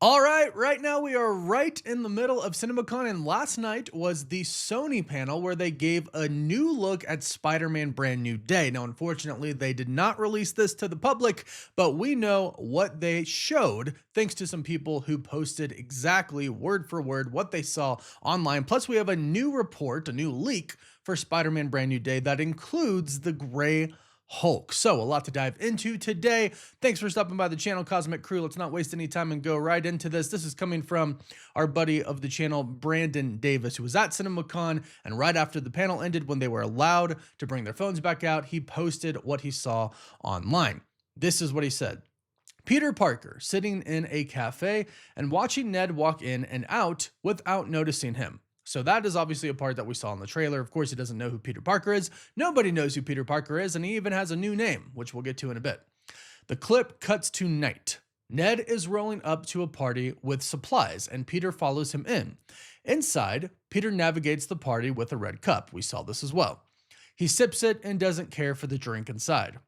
All right now we are right in the middle of CinemaCon, and last night was the Sony panel where they gave a new look at Spider-Man Brand New Day. Now, unfortunately, they did not release this to the public, but we know what they showed thanks to some people who posted exactly word for word what they saw online. Plus, we have a new report, a new leak for Spider-Man Brand New Day that includes the Gray Hulk. So a lot to dive into today. Thanks for stopping by the channel, Cosmic Crew. Let's not waste any time and go right into this. This is coming from our buddy of the channel, Brandon Davis, who was at CinemaCon, and right after the panel ended, when they were allowed to bring their phones back out, he posted what he saw online. This is what he said. Peter Parker sitting in a cafe and watching Ned walk in and out without noticing him. So that is obviously a part that we saw in the trailer. Of course, he doesn't know who Peter Parker is. Nobody knows who Peter Parker is, and he even has a new name, which we'll get to in a bit. The clip cuts to night. Ned is rolling up to a party with supplies, and Peter follows him in. Inside, Peter navigates the party with a red cup. We saw this as well. He sips it and doesn't care for the drink inside.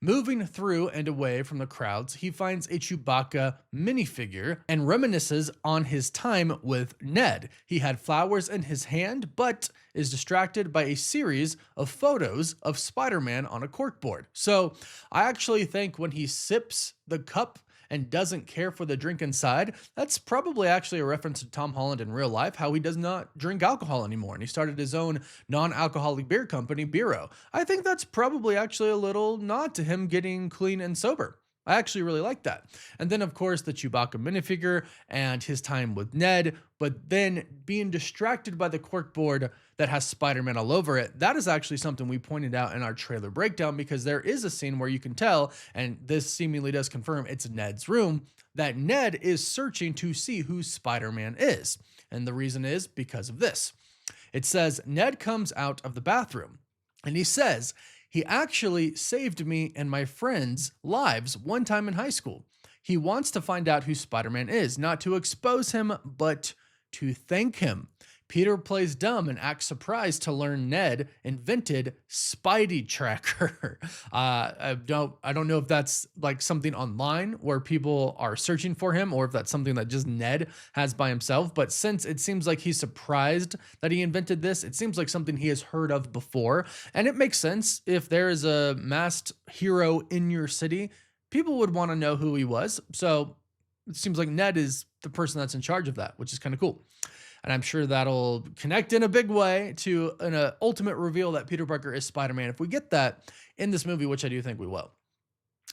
Moving through and away from the crowds, he finds a Chewbacca minifigure and reminisces on his time with Ned. He had flowers in his hand, but is distracted by a series of photos of Spider-Man on a corkboard. So I actually think when he sips the cup and doesn't care for the drink inside, that's probably actually a reference to Tom Holland in real life, how he does not drink alcohol anymore, and he started his own non-alcoholic beer company, Biro. I think that's probably actually a little nod to him getting clean and sober. I actually really like that. And then, of course, the Chewbacca minifigure and his time with Ned, but then being distracted by the corkboard that has Spider-Man all over it. That is actually something we pointed out in our trailer breakdown, because there is a scene where you can tell, and this seemingly does confirm it's Ned's room, that Ned is searching to see who Spider-Man is. And the reason is because of this. It says, Ned comes out of the bathroom and he says, he actually saved me and my friends' lives one time in high school. He wants to find out who Spider-Man is, not to expose him, but to thank him. Peter plays dumb and acts surprised to learn Ned invented Spidey Tracker. I don't know if that's like something online where people are searching for him, or if that's something that just Ned has by himself. But since it seems like he's surprised that he invented this, it seems like something he has heard of before. And it makes sense. If there is a masked hero in your city, people would want to know who he was. So it seems like Ned is the person that's in charge of that, which is kind of cool. And I'm sure that'll connect in a big way to an ultimate reveal that Peter Parker is Spider-Man, if we get that in this movie, which I do think we will.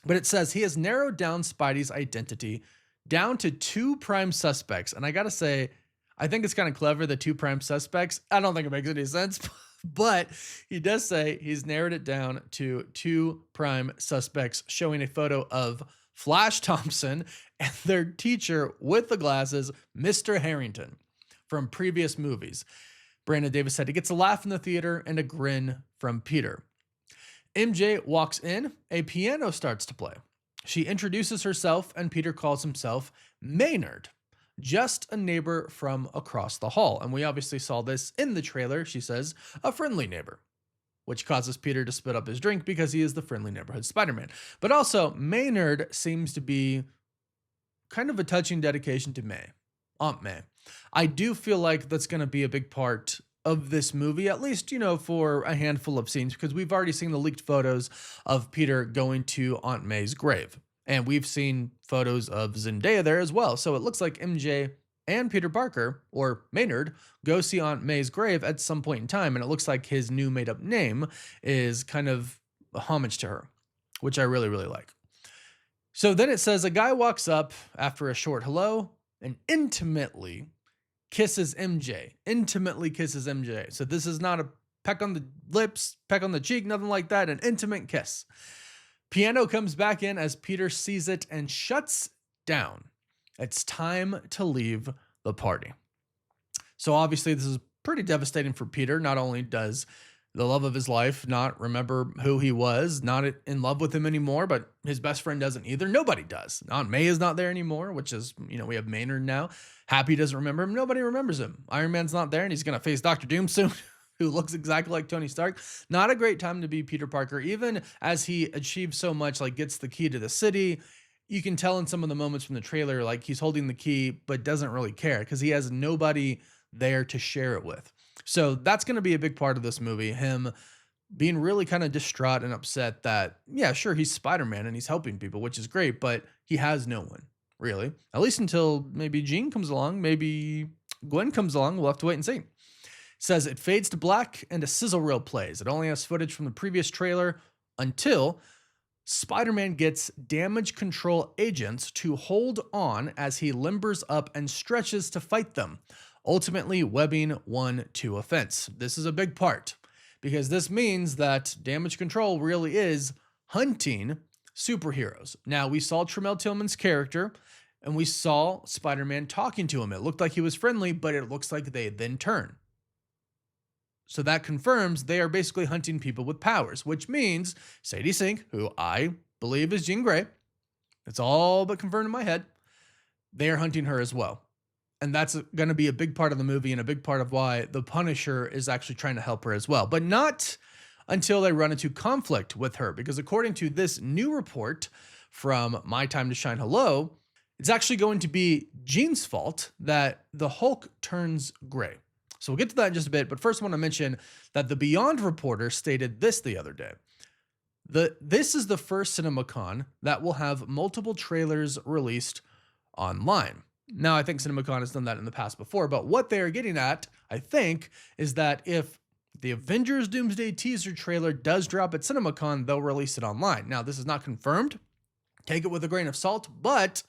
But it says he has narrowed down Spidey's identity down to 2 prime suspects. And I got to say, I think it's kind of clever, the 2 prime suspects. I don't think it makes any sense, but he does say he's narrowed it down to 2 prime suspects, showing a photo of Flash Thompson and their teacher with the glasses, Mr. Harrington, from previous movies. Brandon Davis said he gets a laugh in the theater and a grin from Peter. MJ walks in, a piano starts to play. She introduces herself and Peter calls himself Maynard, just a neighbor from across the hall. And we obviously saw this in the trailer. She says, a friendly neighbor, which causes Peter to spit up his drink because he is the friendly neighborhood Spider-Man. But also, Maynard seems to be kind of a touching dedication to May, Aunt May. I do feel like that's going to be a big part of this movie, at least, you know, for a handful of scenes, because we've already seen the leaked photos of Peter going to Aunt May's grave. And we've seen photos of Zendaya there as well. So it looks like MJ and Peter Parker, or Maynard, go see Aunt May's grave at some point in time. And it looks like his new made up name is kind of a homage to her, which I really, really like. So then it says a guy walks up after a short hello and intimately kisses MJ. So this is not a peck on the lips, peck on the cheek, nothing like that. An intimate kiss. Piano comes back in as Peter sees it and shuts down. It's time to leave the party. So obviously this is pretty devastating for Peter. Not only does the love of his life not remember who he was, not in love with him anymore, but his best friend doesn't either. Nobody does. Aunt May is not there anymore, which is, you know, we have Maynard now. Happy doesn't remember him. Nobody remembers him. Iron Man's not there, and he's going to face Dr. Doom soon, who looks exactly like Tony Stark. Not a great time to be Peter Parker, even as he achieves so much, like gets the key to the city, you can tell in some of the moments from the trailer, like he's holding the key, but doesn't really care because he has nobody there to share it with. So that's going to be a big part of this movie. Him being really kind of distraught and upset that, yeah, sure, he's Spider-Man and he's helping people, which is great, but he has no one really, at least until maybe Jean comes along, maybe Gwen comes along. We'll have to wait and see. Says it fades to black and a sizzle reel plays. It only has footage from the previous trailer until Spider-Man gets damage control agents to hold on as he limbers up and stretches to fight them, ultimately webbing one to a fence. This is a big part because this means that damage control really is hunting superheroes. Now, we saw Tremel Tillman's character and we saw Spider-Man talking to him. It looked like he was friendly, but it looks like they then turn. So that confirms they are basically hunting people with powers, which means Sadie Sink, who I believe is Jean Grey, it's all but confirmed in my head, they are hunting her as well. And that's going to be a big part of the movie and a big part of why the Punisher is actually trying to help her as well. But not until they run into conflict with her, because according to this new report from My Time to Shine Hello, it's actually going to be Jean's fault that the Hulk turns gray. So we'll get to that in just a bit, but first I want to mention that the Beyond reporter stated this the other day. This is the first CinemaCon that will have multiple trailers released online. Now, I think CinemaCon has done that in the past before, but what they are getting at, I think, is that if the Avengers Doomsday teaser trailer does drop at CinemaCon, they'll release it online. Now, this is not confirmed. Take it with a grain of salt, but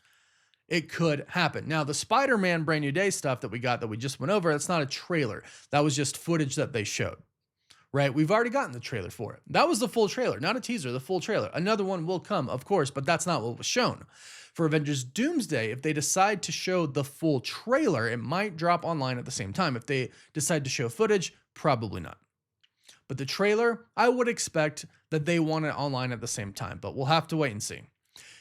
it could happen. Now, the Spider-Man Brand New Day stuff that we got that we just went over, that's not a trailer. That was just footage that they showed, right? We've already gotten the trailer for it. That was the full trailer, not a teaser, the full trailer. Another one will come, of course, but that's not what was shown. For Avengers Doomsday, if they decide to show the full trailer, it might drop online at the same time. If they decide to show footage, probably not. But the trailer, I would expect that they want it online at the same time, but we'll have to wait and see.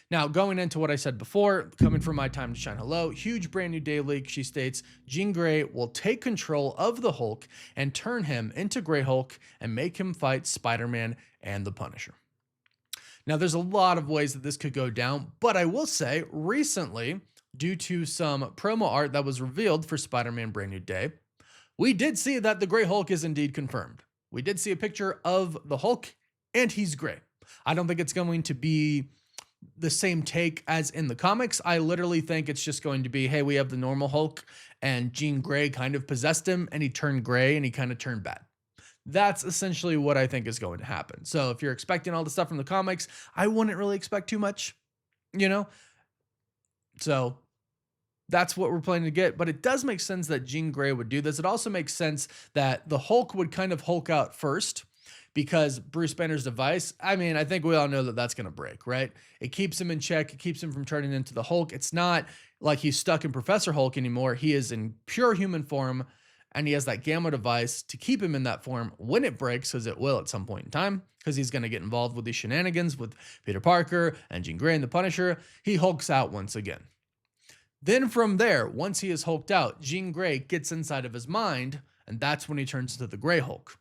Now, going into what I said before, coming from My Time to Shine Hello, huge Brand New Day leak, she states, Jean Grey will take control of the Hulk and turn him into Grey Hulk and make him fight Spider-Man and the Punisher. Now, there's a lot of ways that this could go down, but I will say, recently, due to some promo art that was revealed for Spider-Man Brand New Day, we did see that the Grey Hulk is indeed confirmed. We did see a picture of the Hulk, and he's gray. I don't think it's going to be the same take as in the comics. I literally think it's just going to be, hey, we have the normal Hulk and Jean Grey kind of possessed him and he turned gray and he kind of turned bad. That's essentially what I think is going to happen. So if you're expecting all the stuff from the comics, I wouldn't really expect too much, you know? So that's what we're planning to get, but it does make sense that Jean Grey would do this. It also makes sense that the Hulk would kind of Hulk out first, because Bruce Banner's device, I mean, I think we all know that that's going to break, right? It keeps him in check. It keeps him from turning into the Hulk. It's not like he's stuck in Professor Hulk anymore. He is in pure human form, and he has that Gamma device to keep him in that form when it breaks, because it will at some point in time, because he's going to get involved with these shenanigans with Peter Parker and Jean Grey and the Punisher. He hulks out once again. Then from there, once he is hulked out, Jean Grey gets inside of his mind, and that's when he turns into the Grey Hulk.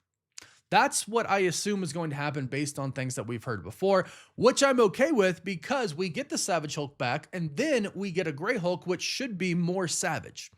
That's what I assume is going to happen based on things that we've heard before, which I'm okay with because we get the Savage Hulk back and then we get a Grey Hulk, which should be more savage.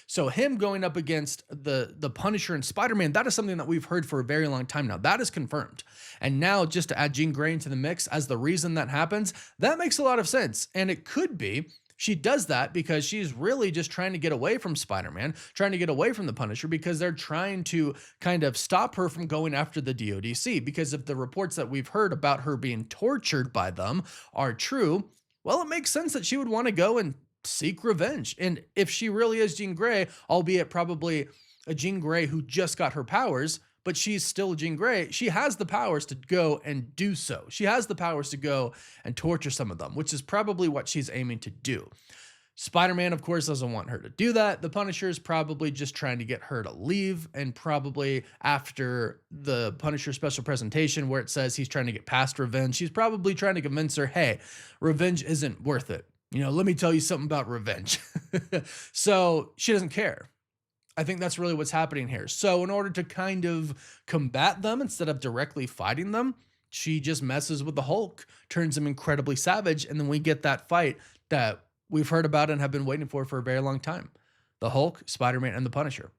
So him going up against the Punisher and Spider-Man, that is something that we've heard for a very long time now. That is confirmed. And now just to add Jean Grey into the mix as the reason that happens, that makes a lot of sense. And it could be she does that because she's really just trying to get away from Spider-Man, trying to get away from the Punisher, because they're trying to kind of stop her from going after the DODC. Because if the reports that we've heard about her being tortured by them are true, well, it makes sense that she would want to go and seek revenge. And if she really is Jean Grey, albeit probably a Jean Grey who just got her powers, but she's still Jean Grey, she has the powers to go and do so. She has the powers to go and torture some of them, which is probably what she's aiming to do. Spider-Man, of course, doesn't want her to do that. The Punisher is probably just trying to get her to leave, and probably after the Punisher special presentation where it says he's trying to get past revenge, he's probably trying to convince her, hey, revenge isn't worth it. You know, let me tell you something about revenge. So she doesn't care. I think that's really what's happening here. So in order to kind of combat them instead of directly fighting them, she just messes with the Hulk, turns him incredibly savage, and then we get that fight that we've heard about and have been waiting for a very long time. The Hulk, Spider-Man, and the Punisher.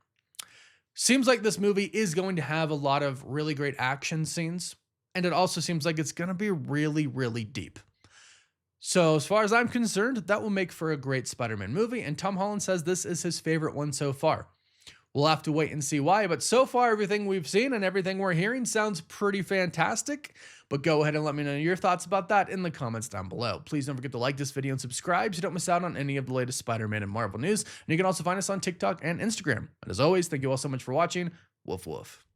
Seems like this movie is going to have a lot of really great action scenes, and it also seems like it's going to be really, really deep. So as far as I'm concerned, that will make for a great Spider-Man movie, and Tom Holland says this is his favorite one so far. We'll have to wait and see why, but so far everything we've seen and everything we're hearing sounds pretty fantastic. But go ahead and let me know your thoughts about that in the comments down below. Please don't forget to like this video and subscribe so you don't miss out on any of the latest Spider-Man and Marvel news. And you can also find us on TikTok and Instagram. And as always, thank you all so much for watching. Woof woof.